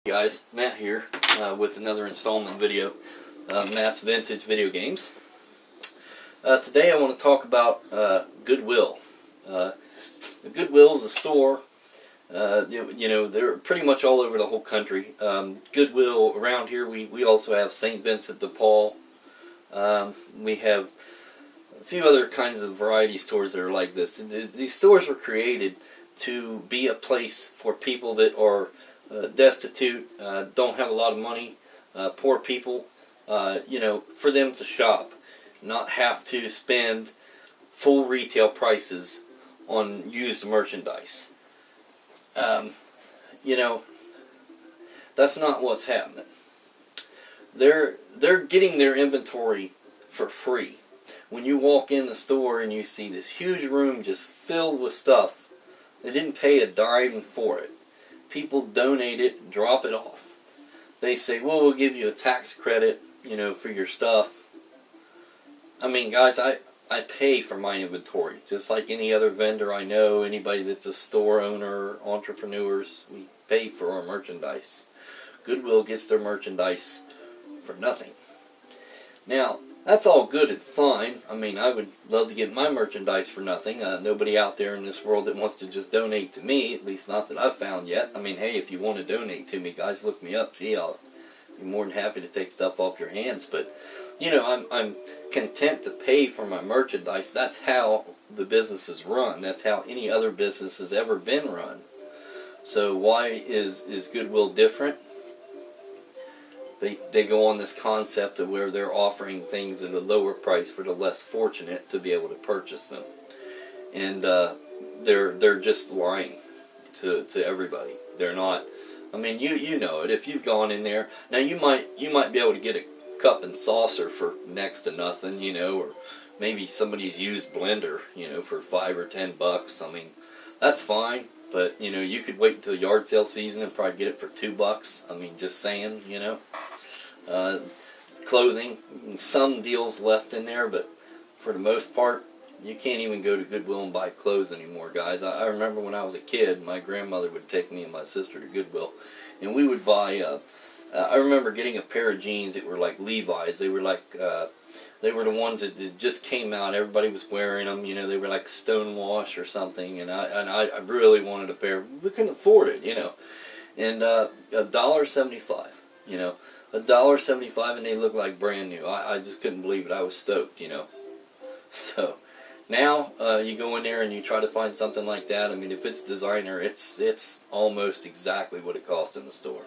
Hey guys, Matt here with another installment video of Matt's Vintage Video Games. Today I want to talk about Goodwill. Goodwill is a store. They're pretty much all over the whole country. Goodwill around here, we also have St. Vincent de Paul. We have a few other kinds of variety stores that are like this. These stores were created to be a place for people that are destitute, don't have a lot of money, poor people, for them to shop, not have to spend full retail prices on used merchandise. That's not what's happening. They're getting their inventory for free. When you walk in the store and you see this huge room just filled with stuff, they didn't pay a dime for it. People donate it, drop it off. They say, well, we'll give you a tax credit, for your stuff. I mean, guys, I pay for my inventory, just like any other vendor I know, anybody that's a store owner, entrepreneurs, we pay for our merchandise. Goodwill gets their merchandise for nothing. Now, that's all good and fine. I mean, I would love to get my merchandise for nothing. Nobody out there in this world that wants to just donate to me, at least not that I've found yet. I mean, hey, if you want to donate to me, guys, look me up. Gee, I'll be more than happy to take stuff off your hands. But, I'm content to pay for my merchandise. That's how the business is run. That's how any other business has ever been run. So why is Goodwill different? They go on this concept of where they're offering things at a lower price for the less fortunate to be able to purchase them, and they're just lying to everybody. They're not. I mean, you know it if you've gone in there. Now you might be able to get a cup and saucer for next to nothing, or maybe somebody's used blender, for $5 or $10. I mean, that's fine. But you could wait until yard sale season and probably get it for $2. I mean, just saying, clothing, some deals left in there, but for the most part, you can't even go to Goodwill and buy clothes anymore, guys. I remember when I was a kid, my grandmother would take me and my sister to Goodwill, and we would buy. I remember getting a pair of jeans that were like Levi's. They were like. They were the ones that just came out. Everybody was wearing them. They were like Stonewash or something. And I really wanted a pair. We couldn't afford it, And $1.75, $1.75, and they looked like brand new. I just couldn't believe it. I was stoked, So now you go in there and you try to find something like that. I mean, if it's designer, it's almost exactly what it cost in the store,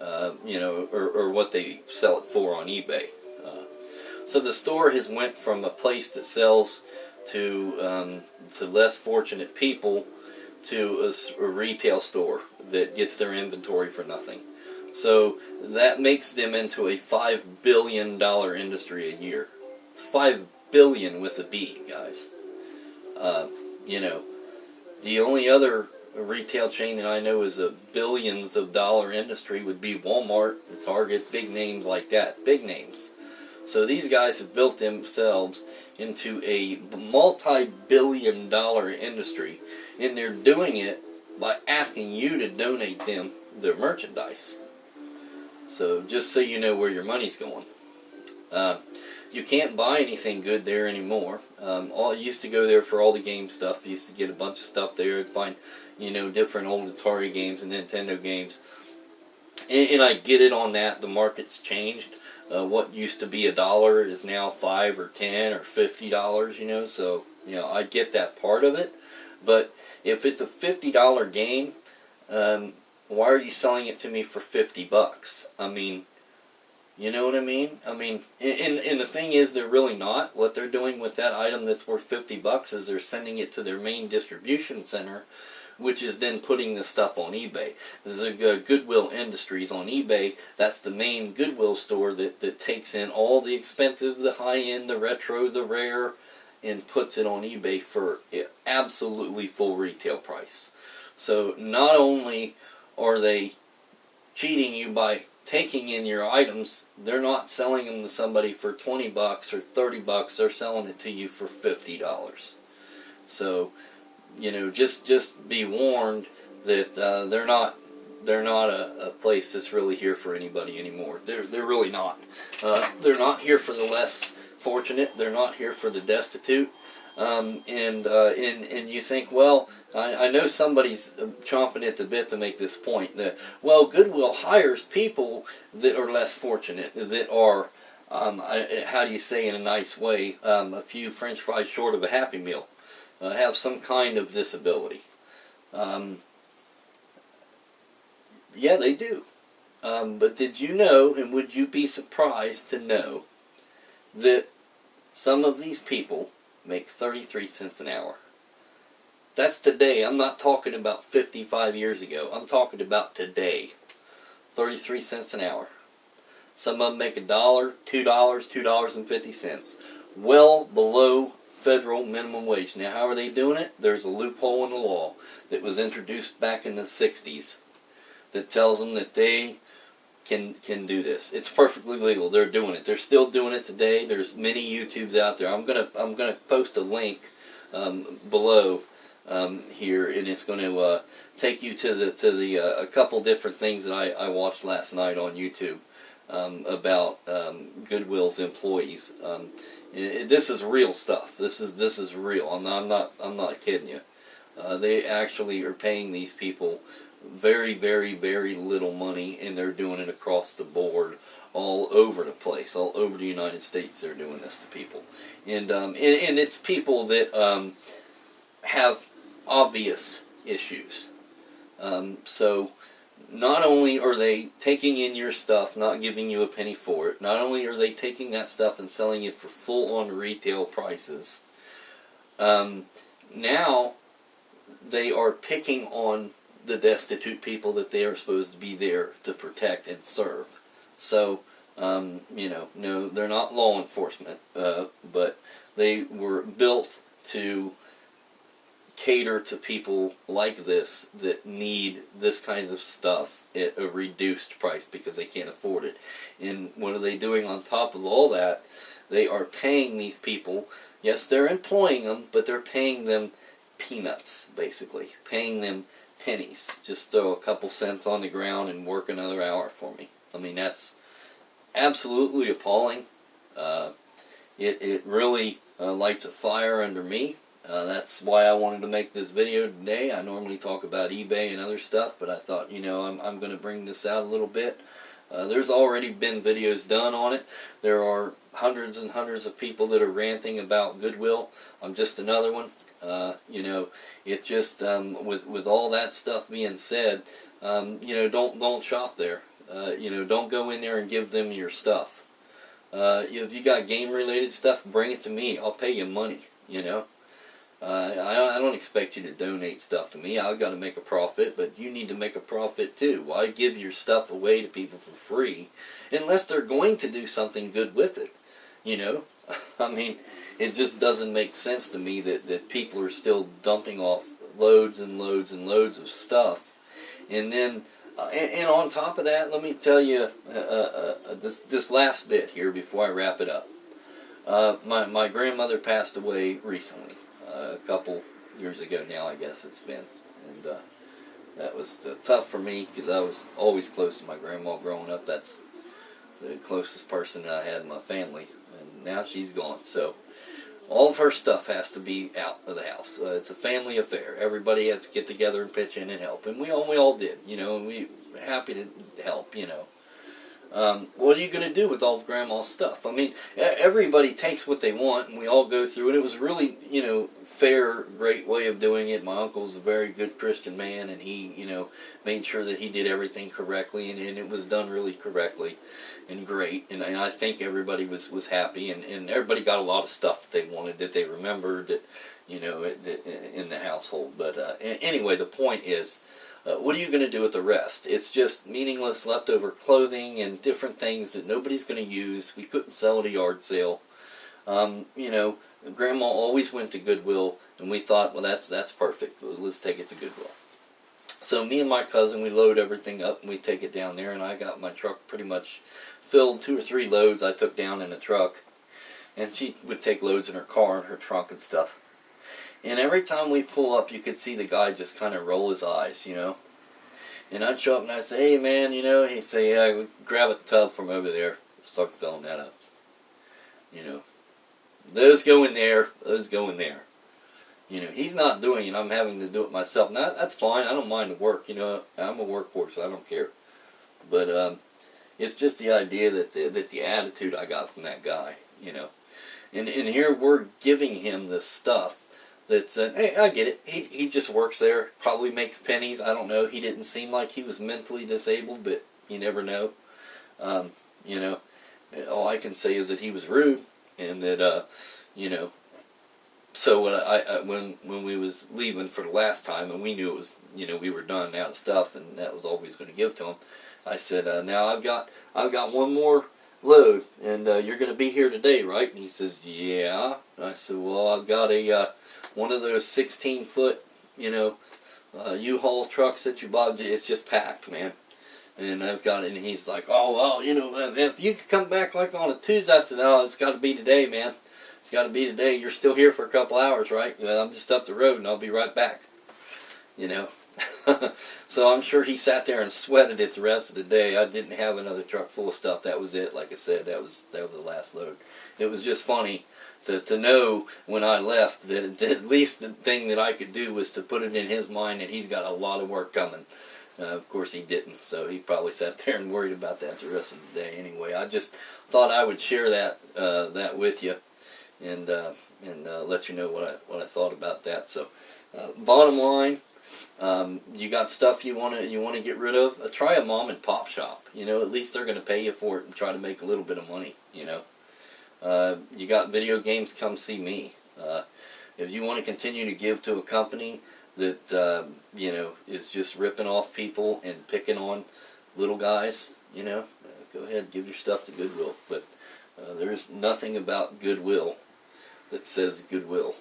or what they sell it for on eBay. So the store has went from a place that sells to less fortunate people to a retail store that gets their inventory for nothing. So that makes them into a $5 billion industry a year. It's $5 billion with a B, guys. The only other retail chain that I know is a billions of dollar industry would be Walmart, Target, big names like that, big names. So these guys have built themselves into a multi-billion dollar industry, and they're doing it by asking you to donate them their merchandise. So just so you know where your money's going. You can't buy anything good there anymore. I used to go there for all the game stuff. I used to get a bunch of stuff there and find, different old Atari games and Nintendo games. And I get it on that. The market's changed. What used to be $1 is now $5 or $10 or $50, So, I get that part of it. But if it's a $50 game, why are you selling it to me for $50? I mean, you know what I mean? I mean, and the thing is, they're really not. What they're doing with that item that's worth $50 is they're sending it to their main distribution center, which is then putting the stuff on eBay. There's a Goodwill Industries on eBay. That's the main Goodwill store that takes in all the expensive, the high-end, the retro, the rare, and puts it on eBay for absolutely full retail price. So not only are they cheating you by taking in your items, they're not selling them to somebody for $20 or $30. They're selling it to you for $50. So, just be warned that they're not they're not a place that's really here for anybody anymore. They're really not. They're not here for the less fortunate. They're not here for the destitute. And you think, well, I know somebody's chomping at the bit to make this point that, well, Goodwill hires people that are less fortunate, that are, how do you say in a nice way, a few French fries short of a Happy Meal, have some kind of disability. Yeah, they do. But did you know, and would you be surprised to know, that some of these people make 33 cents an hour? That's today. I'm not talking about 55 years ago. I'm talking about today. 33 cents an hour. Some of them make $1, $2, $2.50. Well below federal minimum wage. Now, how are they doing it? There's a loophole in the law that was introduced back in the 60s that tells them that they can do this. It's perfectly legal. They're doing it. They're still doing it today. There's many YouTubes out there. I'm gonna post a link below here, and it's going to take you to a couple different things that I watched last night on YouTube about Goodwill's employees. This is real stuff. This is real. I'm not kidding you. They actually are paying these people very, very, very little money, and they're doing it across the board, all over the place, all over the United States. They're doing this to people, and it's people that have obvious issues. So not only are they taking in your stuff, not giving you a penny for it, not only are they taking that stuff and selling it for full-on retail prices, now they are picking on the destitute people that they are supposed to be there to protect and serve. So, no, they're not law enforcement, but they were built to cater to people like this that need this kind of stuff at a reduced price because they can't afford it. And what are they doing on top of all that? They are paying these people. Yes, they're employing them, but they're paying them peanuts, basically. Paying them pennies. Just throw a couple cents on the ground and work another hour for me. I mean, that's absolutely appalling. It really lights a fire under me. That's why I wanted to make this video today. I normally talk about eBay and other stuff, but I thought, I'm going to bring this out a little bit. There's already been videos done on it. There are hundreds and hundreds of people that are ranting about Goodwill. I'm just another one. It just, with all that stuff being said, don't shop there. Don't go in there and give them your stuff. If you got game-related stuff, bring it to me. I'll pay you money, I don't expect you to donate stuff to me. I've got to make a profit, but you need to make a profit too. Why give your stuff away to people for free unless they're going to do something good with it? I mean, it just doesn't make sense to me that people are still dumping off loads and loads and loads of stuff. And then, and on top of that, let me tell you this last bit here before I wrap it up. My grandmother passed away recently. A couple years ago now, I guess it's been, and that was tough for me because I was always close to my grandma growing up. That's the closest person that I had in my family, and now she's gone. So all of her stuff has to be out of the house. It's a family affair. Everybody has to get together and pitch in and help, and we all did, and we were happy to help, What are you going to do with all of Grandma's stuff? I mean, everybody takes what they want, and we all go through it. It was a really, fair, great way of doing it. My uncle was a very good Christian man, and he, made sure that he did everything correctly, and it was done really correctly and great. And I think everybody was happy, and everybody got a lot of stuff that they wanted, that they remembered, that, in the household. But anyway, the point is, what are you going to do with the rest? It's just meaningless leftover clothing and different things that nobody's going to use. We couldn't sell at a yard sale. Grandma always went to Goodwill, and we thought, well, that's perfect. Let's take it to Goodwill. So me and my cousin, we load everything up, and we take it down there, and I got my truck pretty much filled. 2 or 3 loads I took down in the truck, and she would take loads in her car and her trunk and stuff. And every time we pull up, you could see the guy just kind of roll his eyes, And I'd show up and I'd say, hey man, you know, he'd say, yeah, grab a tub from over there. Start filling that up. You know, those go in there, those go in there. You know, he's not doing it, I'm having to do it myself. Now, that's fine, I don't mind the work, you know, I'm a workhorse, I don't care. But, it's just the idea that the attitude I got from that guy, you know. And here we're giving him this stuff that's, hey, I get it. He just works there, probably makes pennies. I don't know. He didn't seem like he was mentally disabled, but you never know. You know, all I can say is that he was rude, and that, you know. So when we was leaving for the last time, and we knew it was, you know, we were done out of stuff, and that was all we was going to give to him. I said, now I've got one more load, and you're going to be here today, right? And he says, yeah. I said, well, I've got a one of those 16-foot, you know, U-Haul trucks that you bought. It's just packed, man. And I've got it, and he's like, oh, well, you know, if you could come back like on a Tuesday. I said, no, it's got to be today, man. It's got to be today. You're still here for a couple hours, right? Well, I'm just up the road, and I'll be right back. You know. So I'm sure he sat there and sweated it the rest of the day. I didn't have another truck full of stuff. That was it. Like I said, that was the last load. It was just funny to know when I left that at least the thing that I could do was to put it in his mind that he's got a lot of work coming. Of course he didn't, so he probably sat there and worried about that the rest of the day. Anyway, I just thought I would share that with you, and let you know what I thought about that. So, bottom line. You got stuff you want to get rid of. Try a mom and pop shop. You know, at least they're going to pay you for it and try to make a little bit of money. You know, you got video games. Come see me. If you want to continue to give to a company that you know is just ripping off people and picking on little guys, you know, go ahead, give your stuff to Goodwill. But there's nothing about Goodwill that says Goodwill.